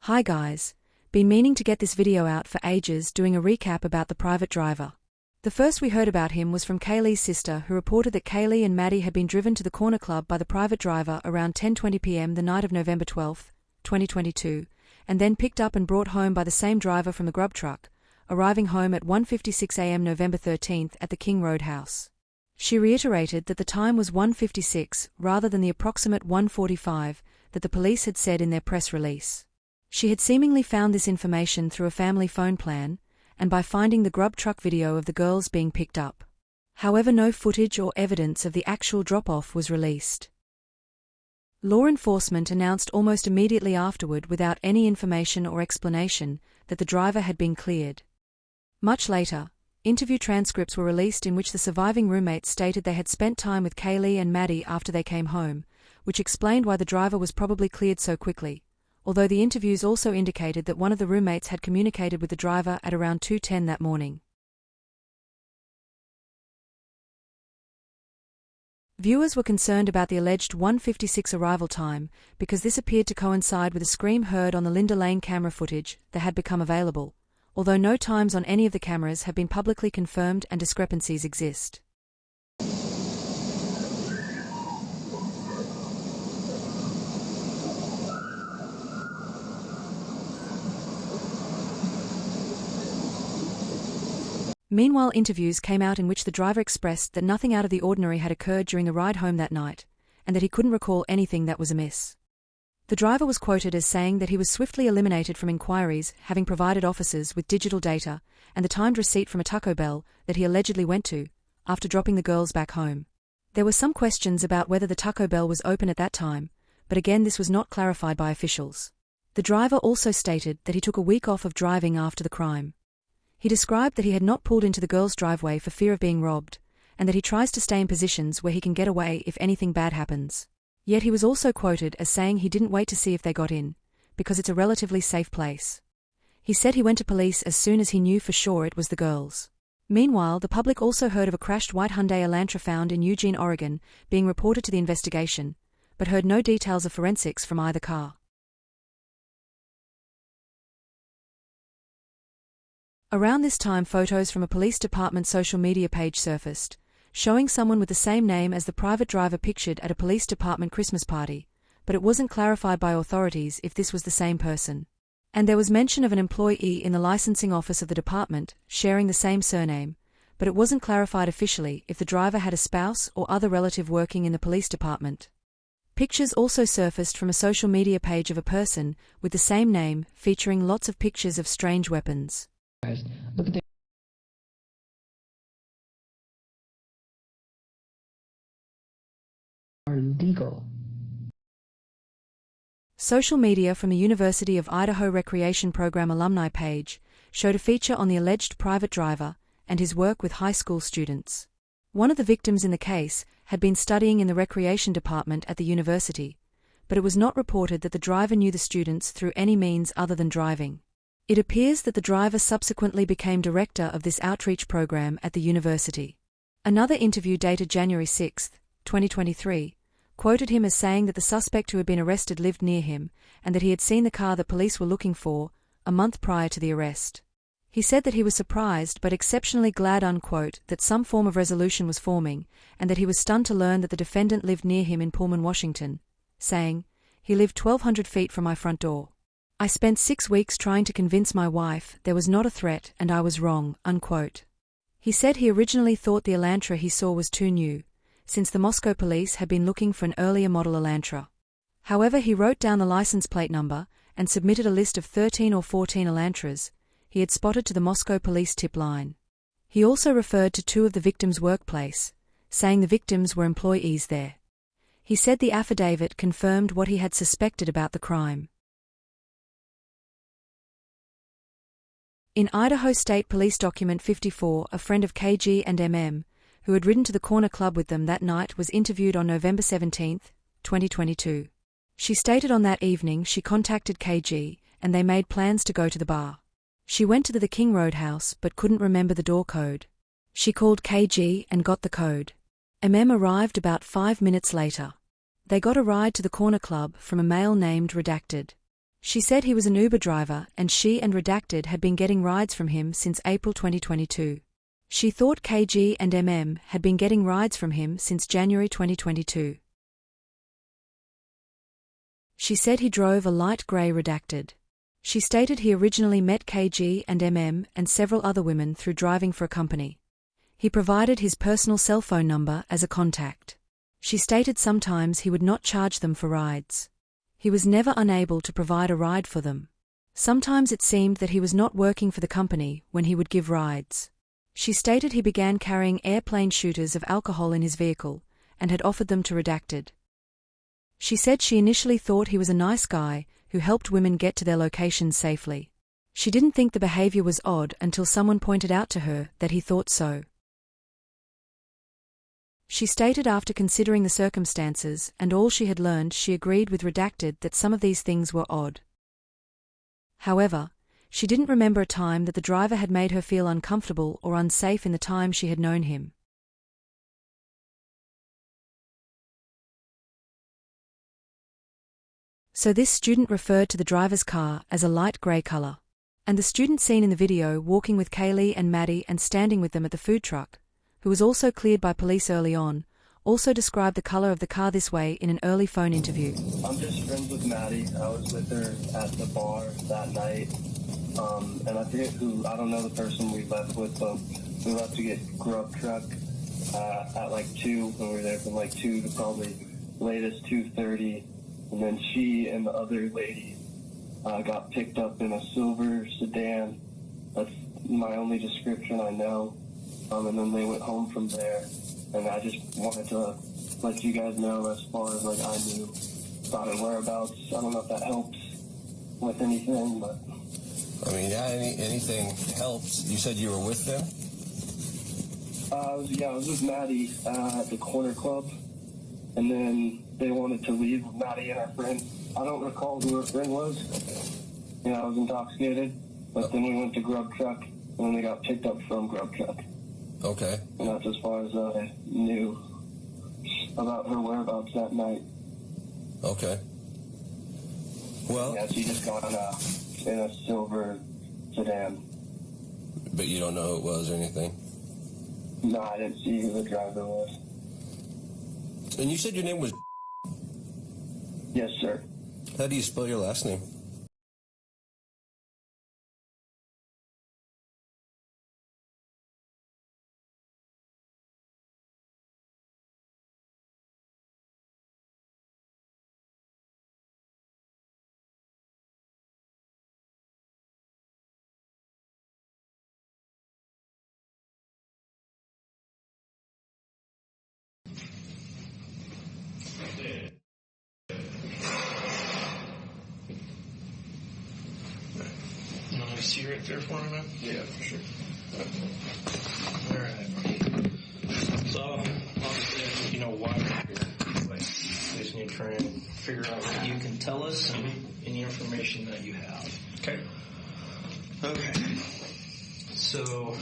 Hi guys, been meaning to get this video out for ages, doing a recap about the private driver. The first we heard about him was from Kaylee's sister, who reported that Kaylee and Maddie had been driven to the corner club by the private driver around 10:20 p.m. the night of November 12, 2022, and then picked up and brought home by the same driver from the grub truck, arriving home at 1:56 a.m. November 13 at the King Road house. She reiterated that the time was 1:56 rather than the approximate 1:45 that the police had said in their press release. She had seemingly found this information through a family phone plan, and by finding the grub truck video of the girls being picked up. However, no footage or evidence of the actual drop-off was released. Law enforcement announced almost immediately afterward, without any information or explanation, that the driver had been cleared. Much later, interview transcripts were released in which the surviving roommates stated they had spent time with Kaylee and Maddie after they came home, which explained why the driver was probably cleared so quickly, although the interviews also indicated that one of the roommates had communicated with the driver at around 2:10 that morning. Viewers were concerned about the alleged 1:56 arrival time because this appeared to coincide with a scream heard on the Linda Lane camera footage that had become available, although no times on any of the cameras have been publicly confirmed and discrepancies exist. Meanwhile, interviews came out in which the driver expressed that nothing out of the ordinary had occurred during the ride home that night, and that he couldn't recall anything that was amiss. The driver was quoted as saying that he was swiftly eliminated from inquiries, having provided officers with digital data and the timed receipt from a Taco Bell that he allegedly went to, after dropping the girls back home. There were some questions about whether the Taco Bell was open at that time, but again this was not clarified by officials. The driver also stated that he took a week off of driving after the crime. He described that he had not pulled into the girls' driveway for fear of being robbed, and that he tries to stay in positions where he can get away if anything bad happens. Yet he was also quoted as saying he didn't wait to see if they got in, because it's a relatively safe place. He said he went to police as soon as he knew for sure it was the girls. Meanwhile, the public also heard of a crashed white Hyundai Elantra found in Eugene, Oregon, being reported to the investigation, but heard no details of forensics from either car. Around this time, photos from a police department social media page surfaced, showing someone with the same name as the private driver pictured at a police department Christmas party, but it wasn't clarified by authorities if this was the same person. And there was mention of an employee in the licensing office of the department sharing the same surname, but it wasn't clarified officially if the driver had a spouse or other relative working in the police department. Pictures also surfaced from a social media page of a person with the same name, featuring lots of pictures of strange weapons. Look at are legal. Social media from the University of Idaho Recreation Program alumni page showed a feature on the alleged private driver and his work with high school students. One of the victims in the case had been studying in the recreation department at the university, but it was not reported that the driver knew the students through any means other than driving. It appears that the driver subsequently became director of this outreach program at the university. Another interview dated January 6, 2023, quoted him as saying that the suspect who had been arrested lived near him and that he had seen the car that police were looking for a month prior to the arrest. He said that he was surprised but exceptionally glad unquote, that some form of resolution was forming and that he was stunned to learn that the defendant lived near him in Pullman, Washington, saying, "He lived 1,200 feet from my front door. I spent 6 weeks trying to convince my wife there was not a threat and I was wrong," unquote. He said he originally thought the Elantra he saw was too new, since the Moscow police had been looking for an earlier model Elantra. However, he wrote down the license plate number and submitted a list of 13 or 14 Elantras he had spotted to the Moscow police tip line. He also referred to 2 of the victims' workplace, saying the victims were employees there. He said the affidavit confirmed what he had suspected about the crime. In Idaho State Police Document 54, a friend of KG and MM, who had ridden to the corner club with them that night, was interviewed on November 17, 2022. She stated on that evening she contacted KG, and they made plans to go to the bar. She went to the King Road house but couldn't remember the door code. She called KG and got the code. MM arrived about 5 minutes later. They got a ride to the corner club from a male named Redacted. She said he was an Uber driver and she and Redacted had been getting rides from him since April 2022. She thought KG and MM had been getting rides from him since January 2022. She said he drove a light grey Redacted. She stated he originally met KG and MM and several other women through driving for a company. He provided his personal cell phone number as a contact. She stated sometimes he would not charge them for rides. He was never unable to provide a ride for them. Sometimes it seemed that he was not working for the company when he would give rides. She stated he began carrying airplane shooters of alcohol in his vehicle and had offered them to Redacted. She said she initially thought he was a nice guy who helped women get to their locations safely. She didn't think the behavior was odd until someone pointed out to her that he thought so. She stated after considering the circumstances and all she had learned, she agreed with Redacted that some of these things were odd. However, she didn't remember a time that the driver had made her feel uncomfortable or unsafe in the time she had known him. So this student referred to the driver's car as a light grey color. And the student seen in the video walking with Kaylee and Maddie and standing with them at the food truck, who was also cleared by police early on, also described the color of the car this way in an early phone interview. I'm just friends with Maddie. I was with her at the bar that night. And I forget who, I don't know the person we left with, but we left to get grub truck at like 2, and we were there from like 2 to probably latest 2:30. And then she and the other lady got picked up in a silver sedan. That's my only description I know. And then they went home from there. And I just wanted to let you guys know as far as like I knew about her whereabouts. I don't know if that helps with anything, but... I mean, yeah, anything helps. You said you were with them? I was with Maddie at the corner club, and then they wanted to leave with Maddie and her friend. I don't recall who her friend was. I was intoxicated, but then we went to Grub Truck, and then they got picked up from Grub Truck. Okay. And that's as far as I knew about her whereabouts that night. Okay. Well... Yeah, she just got in a silver sedan. But you don't know who it was or anything? No, I didn't see who the driver was. And you said your name was... Yes, sir. How do you spell your last name? You want to see right there for me, man? Yeah, for sure. All right. So, obviously, you know why we're here. Like, we just need to try and figure out what you can tell us and any information that you have. Okay. Okay. So,